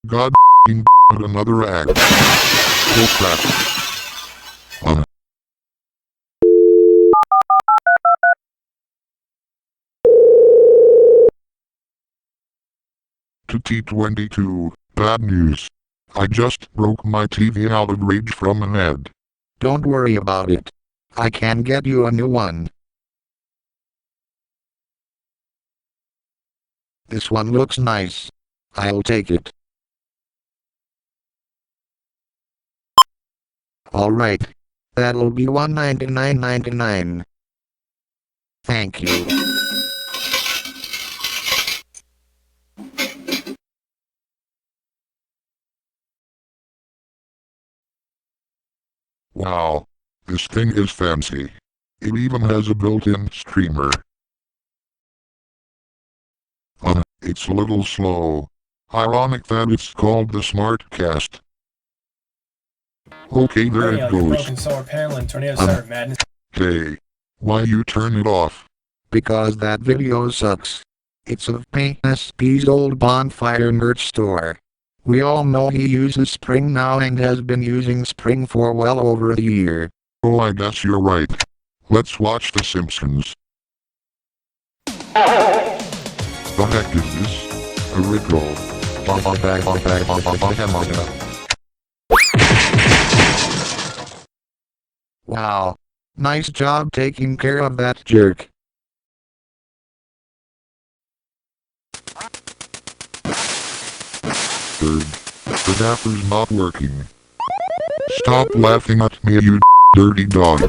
God another act. Oh crap. To T22, bad news. I just broke my TV out of rage from an ad. Don't worry about it. I can get you a new one. This one looks nice. I'll take it. Alright. That'll be $199.99. Thank you. Wow. This thing is fancy. It even has a built-in streamer. It's a little slow. Ironic that it's called the SmartCast. Okay, there it goes. Broken solar panel and tornado center madness. Hey, why you turn it off? Because that video sucks. It's of PSP's old bonfire merch store. We all know he uses Spring now and has been using Spring for well over a year. Oh, I guess you're right. Let's watch The Simpsons. The heck is this? A Rickroll. Wow. Nice job taking care of that jerk. The adapter's not working. Stop laughing at me, you dirty dog.